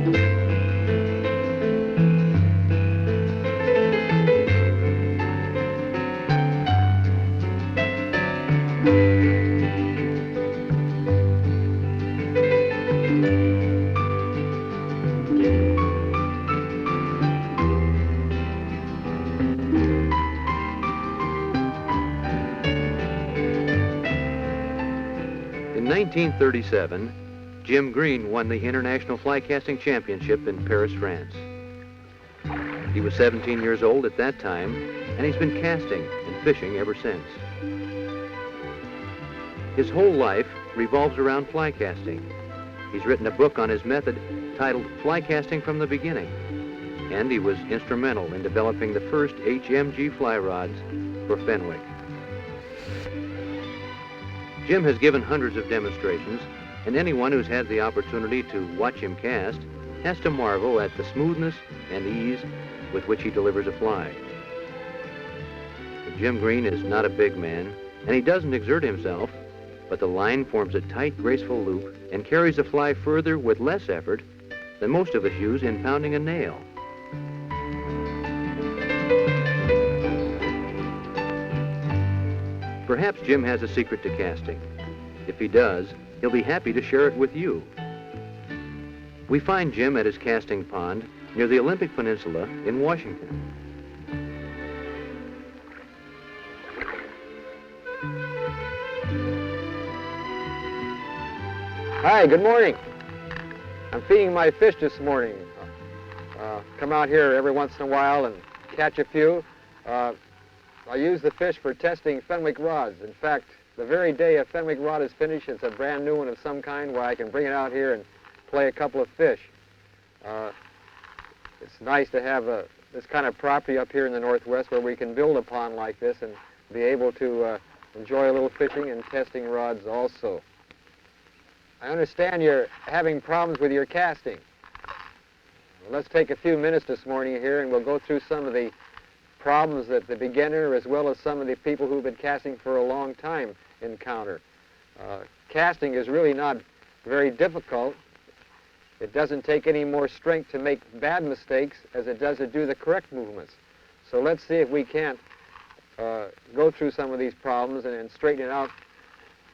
In 1937, Jim Green won the International Fly Casting Championship in Paris, France. He was 17 years old at that time, and he's been casting and fishing ever since. His whole life revolves around fly casting. He's written a book on his method titled Fly Casting from the Beginning, and he was instrumental in developing the first HMG fly rods for Fenwick. Jim has given hundreds of demonstrations, and anyone who's had the opportunity to watch him cast has to marvel at the smoothness and ease with which he delivers a fly. Jim Green is not a big man, and he doesn't exert himself, but the line forms a tight, graceful loop and carries the fly further with less effort than most of us use in pounding a nail. Perhaps Jim has a secret to casting. If he does, he'll be happy to share it with you. We find Jim at his casting pond near the Olympic Peninsula in Washington. Hi, good morning. I'm feeding my fish this morning. Come out here every once in a while and catch a few. I use the fish for testing Fenwick rods. In fact, the very day a Fenwick rod is finished, it's a brand new one of some kind where I can bring it out here and play a couple of fish. It's nice to have this kind of property up here in the Northwest where we can build a pond like this and be able to enjoy a little fishing and testing rods also. I understand you're having problems with your casting. Well, let's take a few minutes this morning here and we'll go through some of the problems that the beginner as well as some of the people who've been casting for a long time encounter. Casting is really not very difficult. It doesn't take any more strength to make bad mistakes as it does to do the correct movements. So let's see if we can't go through some of these problems and straighten it out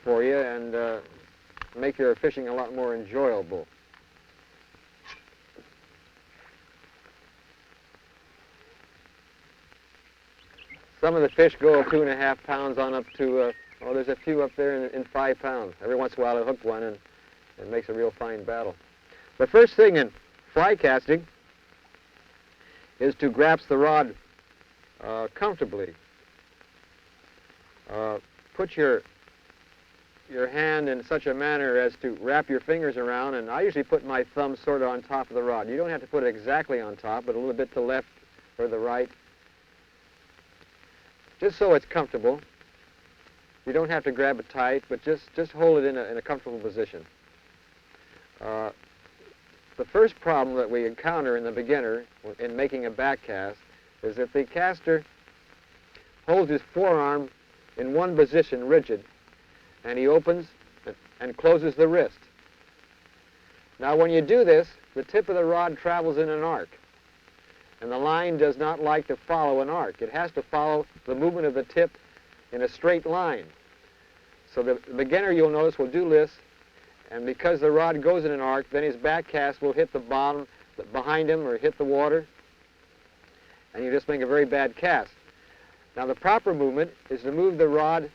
for you and make your fishing a lot more enjoyable. Some of the fish go 2.5 pounds on up to, oh, there's a few up there in 5 pounds. Every once in a while I hook one and it makes a real fine battle. The first thing in fly casting is to grasp the rod comfortably. Put your hand in such a manner as to wrap your fingers around, and I usually put my thumb sort of on top of the rod. You don't have to put it exactly on top, but a little bit to the left or the right, just so it's comfortable. You don't have to grab it tight, but just hold it in a comfortable position. The first problem that we encounter in the beginner in making a back cast is if the caster holds his forearm in one position rigid and he opens and closes the wrist. Now when you do this, the tip of the rod travels in an arc, and the line does not like to follow an arc. It has to follow the movement of the tip in a straight line. So the beginner, you'll notice, will do this, and because the rod goes in an arc, then his back cast will hit the bottom behind him or hit the water, and you just make a very bad cast. Now the proper movement is to move the rod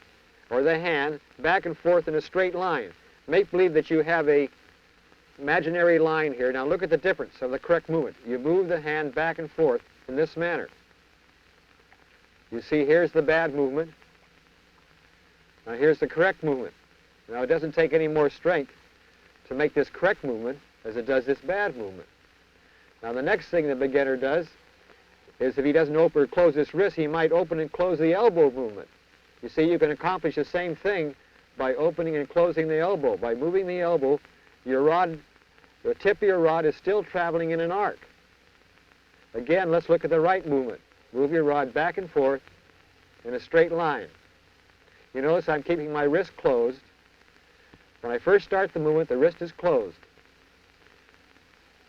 or the hand back and forth in a straight line. Make believe that you have a imaginary line here. Now look at the difference of the correct movement. You move the hand back and forth in this manner. You see, here's the bad movement. Now here's the correct movement. Now it doesn't take any more strength to make this correct movement as it does this bad movement. Now the next thing the beginner does is if he doesn't open or close this wrist, he might open and close the elbow movement. You see, you can accomplish the same thing by opening and closing the elbow. By moving the elbow, your rod, the tip of your rod is still traveling in an arc. Again, let's look at the right movement. Move your rod back and forth in a straight line. You notice I'm keeping my wrist closed. When I first start the movement, the wrist is closed.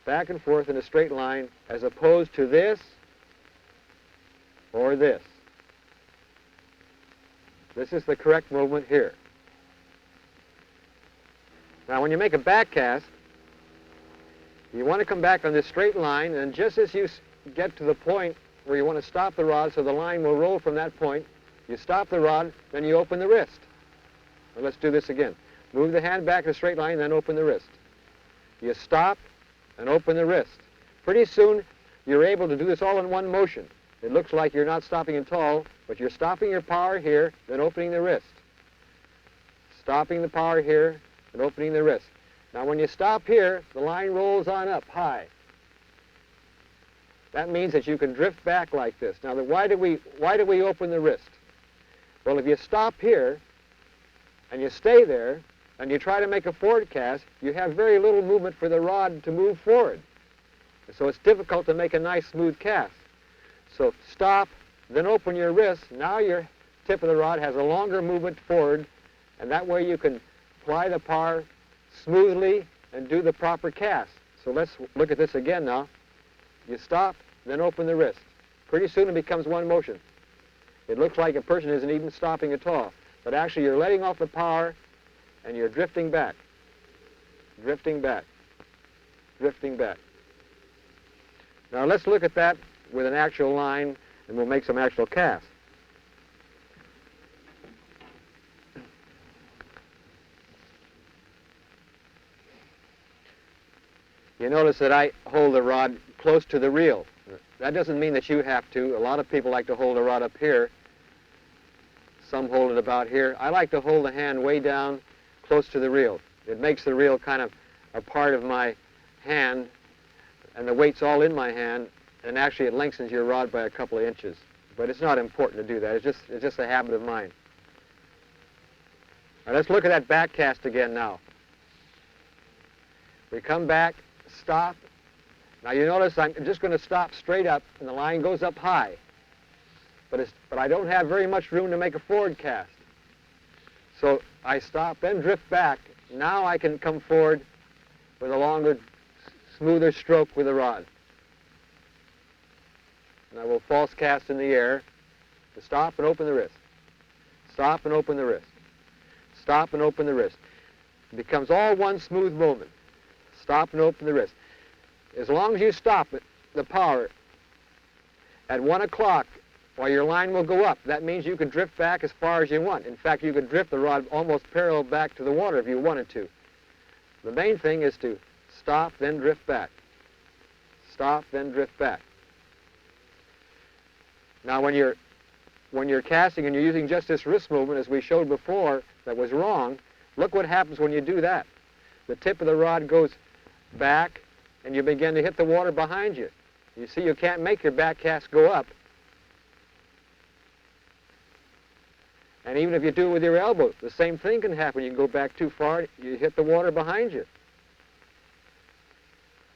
back and forth in a straight line, as opposed to this or this. This is the correct movement here. Now, when you make a back cast, you want to come back on this straight line, and just as you get to the point where you want to stop the rod so the line will roll from that point, you stop the rod, then you open the wrist. Now, let's do this again. Move the hand back in a straight line, then open the wrist. You stop and open the wrist. Pretty soon, you're able to do this all in one motion. It looks like you're not stopping at all, but you're stopping your power here, then opening the wrist. Stopping the power here, and opening the wrist. Now, when you stop here, the line rolls on up high. That means that you can drift back like this. Now, why do we open the wrist? Well, if you stop here and you stay there and you try to make a forward cast, you have very little movement for the rod to move forward. So it's difficult to make a nice smooth cast. So stop, then open your wrist. Now your tip of the rod has a longer movement forward, and that way you can apply the power smoothly and do the proper cast. So let's look at this again now. You stop, then open the wrist. Pretty soon it becomes one motion. It looks like a person isn't even stopping at all, but actually you're letting off the power and you're drifting back, drifting back, drifting back. Now let's look at that with an actual line, and we'll make some actual casts. You notice that I hold the rod close to the reel. That doesn't mean that you have to. A lot of people like to hold the rod up here. Some hold it about here. I like to hold the hand way down close to the reel. It makes the reel kind of a part of my hand, and the weight's all in my hand, and actually it lengthens your rod by a couple of inches. But it's not important to do that. It's just a habit of mine. Now let's look at that back cast again now. We come back, stop. Now you notice I'm just going to stop straight up, and the line goes up high. But I don't have very much room to make a forward cast. So I stop, then drift back. Now I can come forward with a longer, smoother stroke with the rod. And I will false cast in the air to stop and open the wrist. Stop and open the wrist. Stop and open the wrist. It becomes all one smooth movement. Stop and open the wrist. As long as you stop the power at 1 o'clock, while your line will go up, that means you can drift back as far as you want. In fact, you could drift the rod almost parallel back to the water if you wanted to. The main thing is to stop, then drift back. Stop, then drift back. Now, when you're casting and you're using just this wrist movement, as we showed before, that was wrong, look what happens when you do that. The tip of the rod goes back, and you begin to hit the water behind you. You see, you can't make your back cast go up. And even if you do it with your elbow, the same thing can happen. You can go back too far, you hit the water behind you.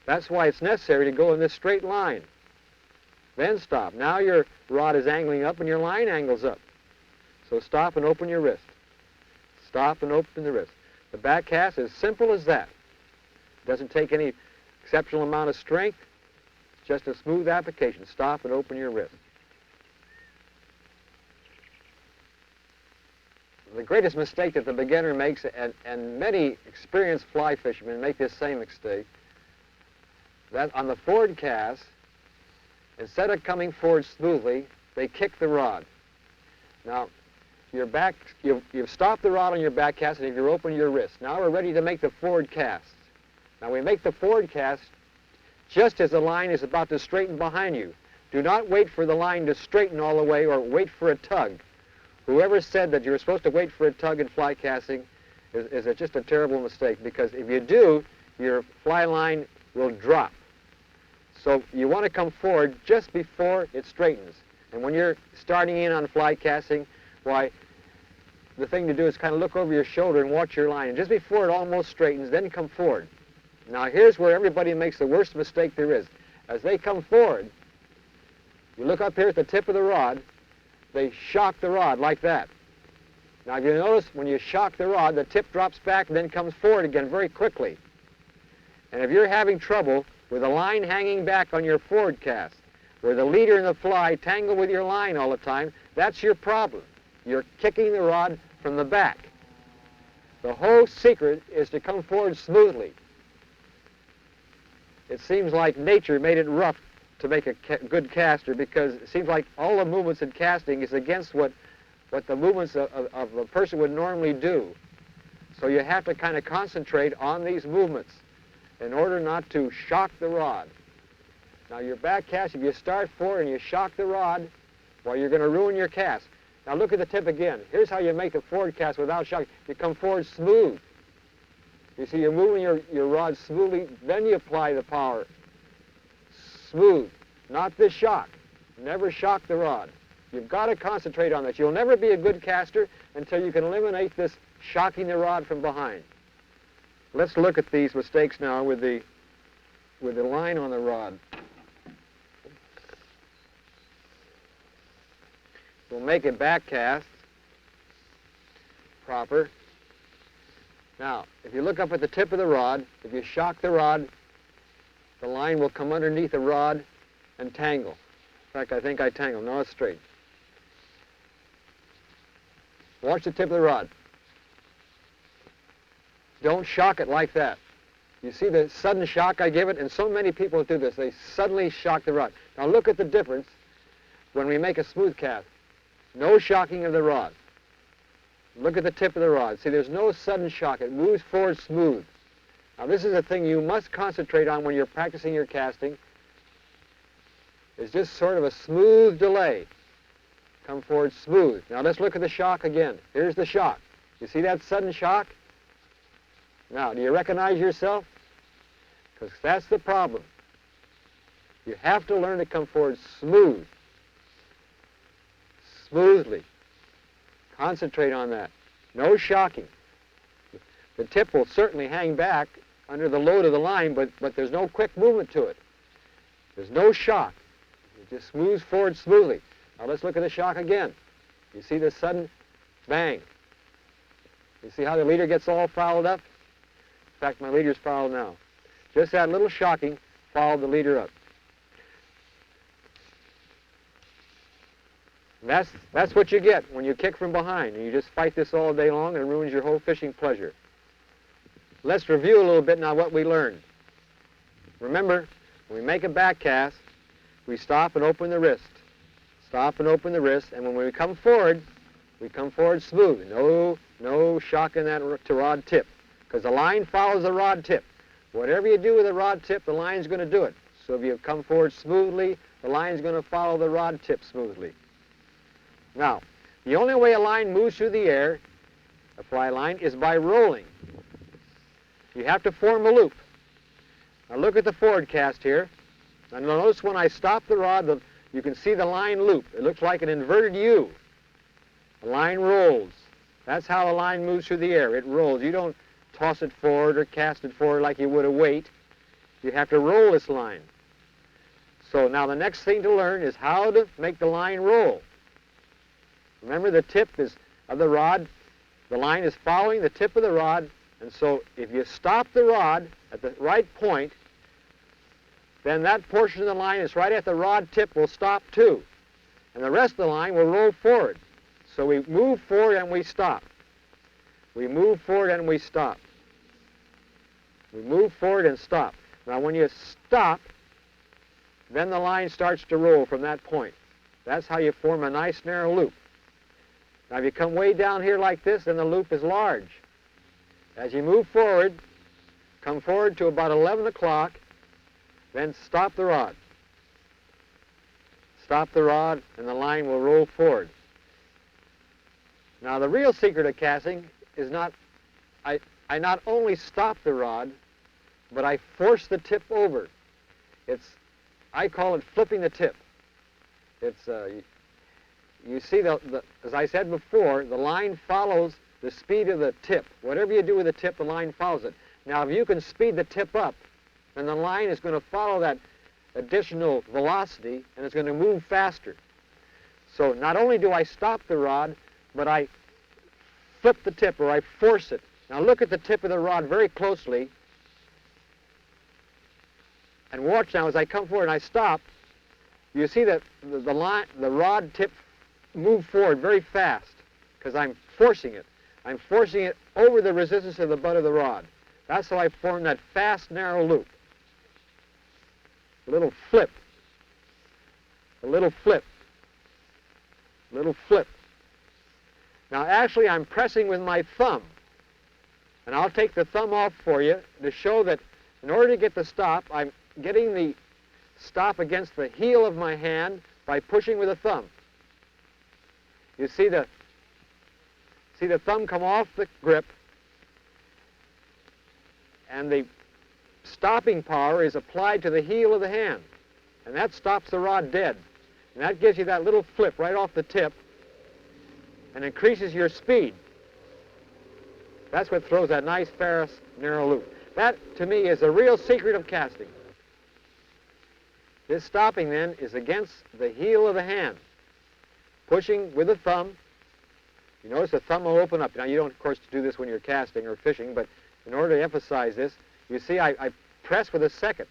That's why it's necessary to go in this straight line. Then stop. Now your rod is angling up and your line angles up. So stop and open your wrist. Stop and open the wrist. The back cast is simple as that. It doesn't take any exceptional amount of strength. It's just a smooth application. Stop and open your wrist. The greatest mistake that the beginner makes, and many experienced fly fishermen make this same mistake, that on the forward cast, instead of coming forward smoothly, they kick the rod. Now, you've stopped the rod on your back cast, and you've opened your wrist. Now we're ready to make the forward cast. Now we make the forward cast just as the line is about to straighten behind you. Do not wait for the line to straighten all the way or wait for a tug. Whoever said that you're supposed to wait for a tug in fly casting is just a terrible mistake, because if you do, your fly line will drop. So you want to come forward just before it straightens. And when you're starting in on fly casting, why, the thing to do is kind of look over your shoulder and watch your line. And just before it almost straightens, then come forward. Now here's where everybody makes the worst mistake there is. As they come forward, you look up here at the tip of the rod, they shock the rod like that. Now if you notice, when you shock the rod, the tip drops back and then comes forward again very quickly. And if you're having trouble with a line hanging back on your forward cast, where the leader and the fly tangle with your line all the time, that's your problem. You're kicking the rod from the back. The whole secret is to come forward smoothly. It seems like nature made it rough to make a good caster, because it seems like all the movements in casting is against what the movements of a person would normally do. So you have to kind of concentrate on these movements in order not to shock the rod. Now your back cast, if you start forward and you shock the rod, well, you're going to ruin your cast. Now look at the tip again. Here's how you make the forward cast without shocking. You come forward smooth. You see, you're moving your rod smoothly, then you apply the power. Smooth, not this shock. Never shock the rod. You've got to concentrate on this. You'll never be a good caster until you can eliminate this shocking the rod from behind. Let's look at these mistakes now with the line on the rod. We'll make a back cast proper. Now, if you look up at the tip of the rod, if you shock the rod, the line will come underneath the rod and tangle. In fact, I think I tangled. No, it's straight. Watch the tip of the rod. Don't shock it like that. You see the sudden shock I give it? And so many people do this. They suddenly shock the rod. Now look at the difference when we make a smooth cast. No shocking of the rod. Look at the tip of the rod. See, there's no sudden shock. It moves forward smooth. Now this is a thing you must concentrate on when you're practicing your casting. It's just sort of a smooth delay. Come forward smooth. Now let's look at the shock again. Here's the shock. You see that sudden shock? Now, do you recognize yourself? Because that's the problem. You have to learn to come forward smooth. Smoothly. Concentrate on that. No shocking. The tip will certainly hang back under the load of the line, but there's no quick movement to it. There's no shock. It just moves forward smoothly. Now let's look at the shock again. You see the sudden bang. You see how the leader gets all fouled up? In fact, my leader's fouled now. Just that little shocking fouled the leader up. And that's what you get when you kick from behind, and you just fight this all day long, and it ruins your whole fishing pleasure. Let's review a little bit now what we learned. Remember, when we make a back cast, we stop and open the wrist. Stop and open the wrist, and when we come forward smooth. No shocking that to rod tip, because the line follows the rod tip. Whatever you do with the rod tip, the line's going to do it. So if you come forward smoothly, the line's going to follow the rod tip smoothly. Now, the only way a line moves through the air, a fly line, is by rolling. You have to form a loop. Now look at the forward cast here. Now notice when I stop the rod, you can see the line loop. It looks like an inverted U. The line rolls. That's how a line moves through the air. It rolls. You don't toss it forward or cast it forward like you would a weight. You have to roll this line. So now the next thing to learn is how to make the line roll. Remember, the tip is of the rod. The line is following the tip of the rod, and so if you stop the rod at the right point, then that portion of the line is right at the rod tip will stop too, and the rest of the line will roll forward. So we move forward and we stop. We move forward and we stop. We move forward and stop. Now when you stop, then the line starts to roll from that point. That's how you form a nice narrow loop. Now if you come way down here like this, then the loop is large. As you move forward, come forward to about 11 o'clock, then stop the rod. Stop the rod, and the line will roll forward. Now the real secret of casting is not, I not only stop the rod, but I force the tip over. I call it flipping the tip. You see, as I said before, the line follows the speed of the tip. Whatever you do with the tip, the line follows it. Now, if you can speed the tip up, then the line is going to follow that additional velocity, and it's going to move faster. So not only do I stop the rod, but I flip the tip, or I force it. Now look at the tip of the rod very closely. And watch now, as I come forward and I stop, you see that the rod tip move forward very fast because I'm forcing it. I'm forcing it over the resistance of the butt of the rod. That's how I form that fast, narrow loop. A little flip. A little flip. A little flip. Now, actually, I'm pressing with my thumb. And I'll take the thumb off for you to show that in order to get the stop, I'm getting the stop against the heel of my hand by pushing with the thumb. You see the thumb come off the grip, and the stopping power is applied to the heel of the hand, and that stops the rod dead. And that gives you that little flip right off the tip and increases your speed. That's what throws that nice, fast, narrow loop. That, to me, is the real secret of casting. This stopping, then, is against the heel of the hand. Pushing with the thumb. You notice the thumb will open up. Now, you don't, of course, do this when you're casting or fishing, but in order to emphasize this, you see I press with a second,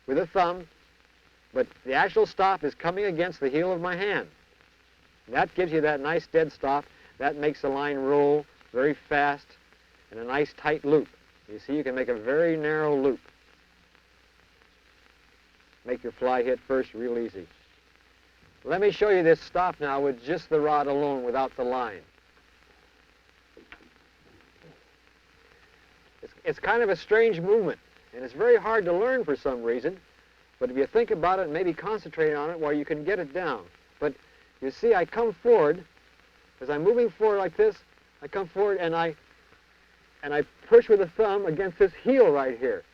with the thumb, but the actual stop is coming against the heel of my hand. That gives you that nice dead stop. That makes the line roll very fast and a nice tight loop. You see, you can make a very narrow loop. Make your fly hit first real easy. Let me show you this stop now with just the rod alone without the line. It's kind of a strange movement, and it's very hard to learn for some reason, but if you think about it and maybe concentrate on it, well, you can get it down. But you see, I come forward, as I'm moving forward like this, I come forward and I push with the thumb against this heel right here.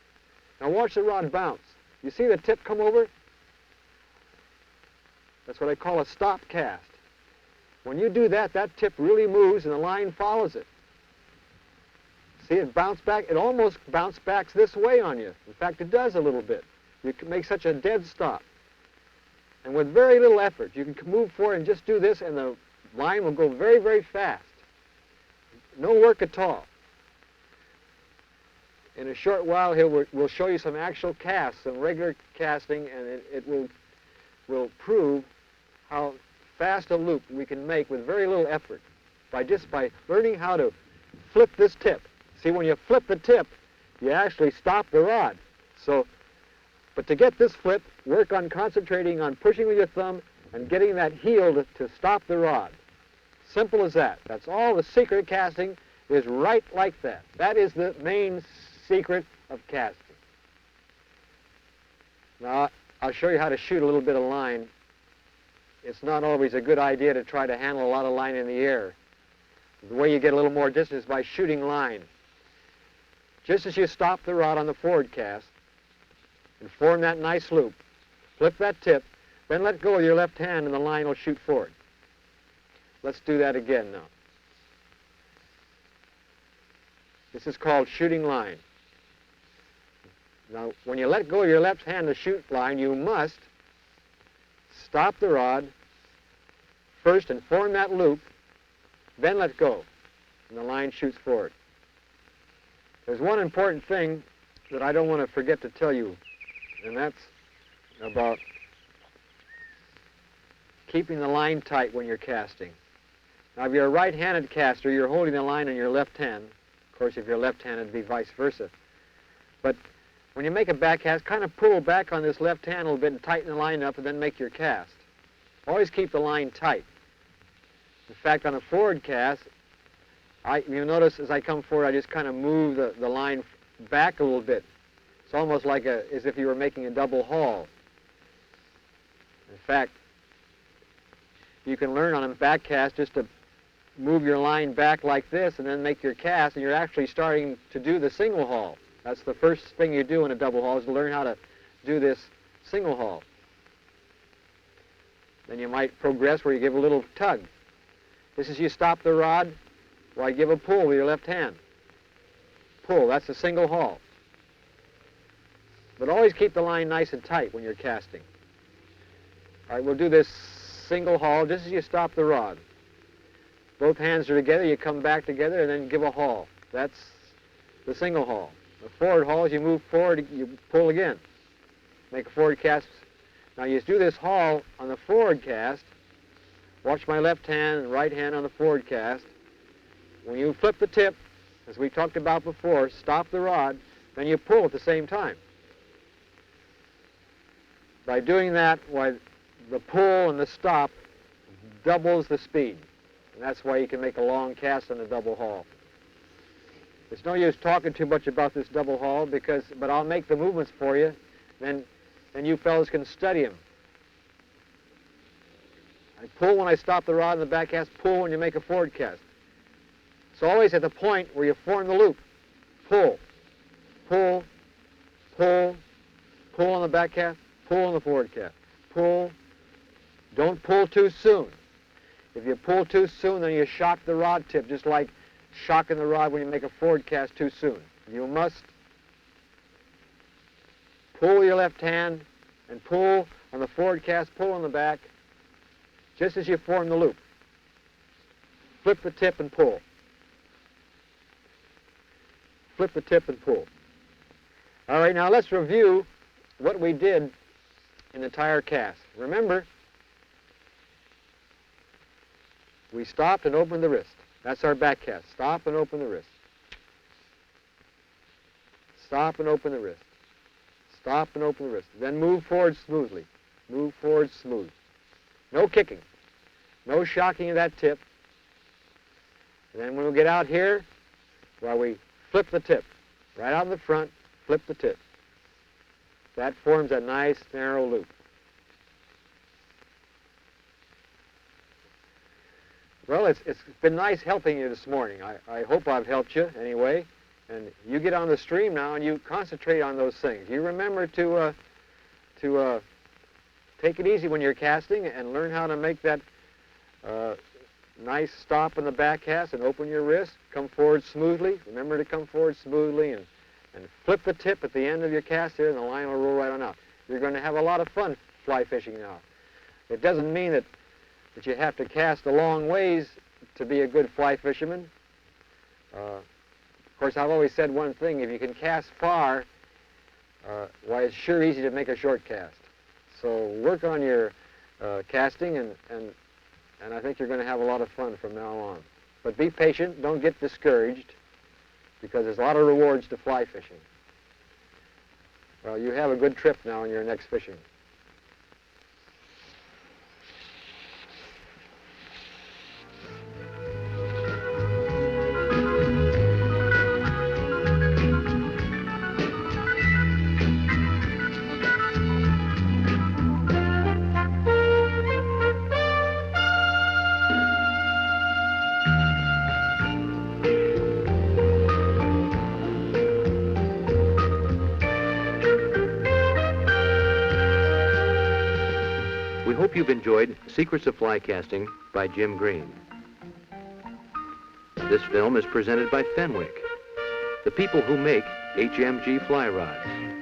Now watch the rod bounce. You see the tip come over? That's what I call a stop cast. When you do that, that tip really moves and the line follows it. See it bounce back? It almost bounce backs this way on you. In fact, it does a little bit. You can make such a dead stop. And with very little effort, you can move forward and just do this, and the line will go very, very fast. No work at all. In a short while, we'll show you some actual casts, some regular casting, and it will prove how fast a loop we can make with very little effort by learning how to flip this tip. See, when you flip the tip, you actually stop the rod. But to get this flip, work on concentrating on pushing with your thumb and getting that heel to stop the rod. Simple as that. That's all. The secret of casting is right like that. That is the main secret of casting. Now, I'll show you how to shoot a little bit of line. It's not always a good idea to try to handle a lot of line in the air. The way you get a little more distance is by shooting line. Just as you stop the rod on the forward cast and form that nice loop, flip that tip, then let go of your left hand and the line will shoot forward. Let's do that again now. This is called shooting line. Now, when you let go of your left hand to shoot line, you must stop the rod first and form that loop, then let go, and the line shoots forward. There's one important thing that I don't want to forget to tell you, and that's about keeping the line tight when you're casting. Now, if you're a right-handed caster, you're holding the line in your left hand. Of course, if you're left-handed, it'd be vice versa. But when you make a back cast, kind of pull back on this left hand a little bit and tighten the line up and then make your cast. Always keep the line tight. In fact, on a forward cast, you'll notice as I come forward, I just kind of move the line back a little bit. It's almost like as if you were making a double haul. In fact, you can learn on a back cast just to move your line back like this and then make your cast, and you're actually starting to do the single haul. That's the first thing you do in a double haul, is to learn how to do this single haul. Then you might progress where you give a little tug. This is you stop the rod, while you give a pull with your left hand. Pull, that's a single haul. But always keep the line nice and tight when you're casting. All right, we'll do this single haul just as you stop the rod. Both hands are together, you come back together, and then give a haul. That's the single haul. The forward haul is you move forward, you pull again. make a forward cast. Now you do this haul on the forward cast. Watch my left hand and right hand on the forward cast. When you flip the tip, as we talked about before, stop the rod, then you pull at the same time. By doing that, why the pull and the stop doubles the speed. And that's why you can make a long cast on a double haul. It's no use talking too much about this double haul but I'll make the movements for you, then you fellas can study them. I pull when I stop the rod in the back cast, pull when you make a forward cast. It's always at the point where you form the loop. Pull, pull, pull, pull on the back cast, pull on the forward cast, pull. Don't pull too soon. If you pull too soon, then you shock the rod tip, just like shocking the rod when you make a forward cast too soon. You must pull your left hand and pull on the forward cast, pull on the back, just as you form the loop. Flip the tip and pull. Flip the tip and pull. All right, now let's review what we did in the entire cast. Remember, we stopped and opened the wrist. That's our back cast. Stop and open the wrist. Stop and open the wrist. Stop and open the wrist. Then move forward smoothly. Move forward smooth. No kicking. No shocking of that tip. And then when we get out here, well, we flip the tip. Right out in the front, flip the tip. That forms a nice narrow loop. Well, it's been nice helping you this morning. I hope I've helped you anyway. And you get on the stream now and you concentrate on those things. You remember to take it easy when you're casting and learn how to make that nice stop in the back cast and open your wrist. Come forward smoothly. Remember to come forward smoothly and flip the tip at the end of your cast here and the line will roll right on out. You're going to have a lot of fun fly fishing now. It doesn't mean that you have to cast a long ways to be a good fly fisherman. Of course, I've always said one thing: if you can cast far, why, it's sure easy to make a short cast. So work on your casting, and I think you're going to have a lot of fun from now on. But be patient. Don't get discouraged, because there's a lot of rewards to fly fishing. Well, you have a good trip now on your next fishing. We hope you've enjoyed Secrets of Fly Casting by Jim Green. This film is presented by Fenwick, the people who make HMG fly rods.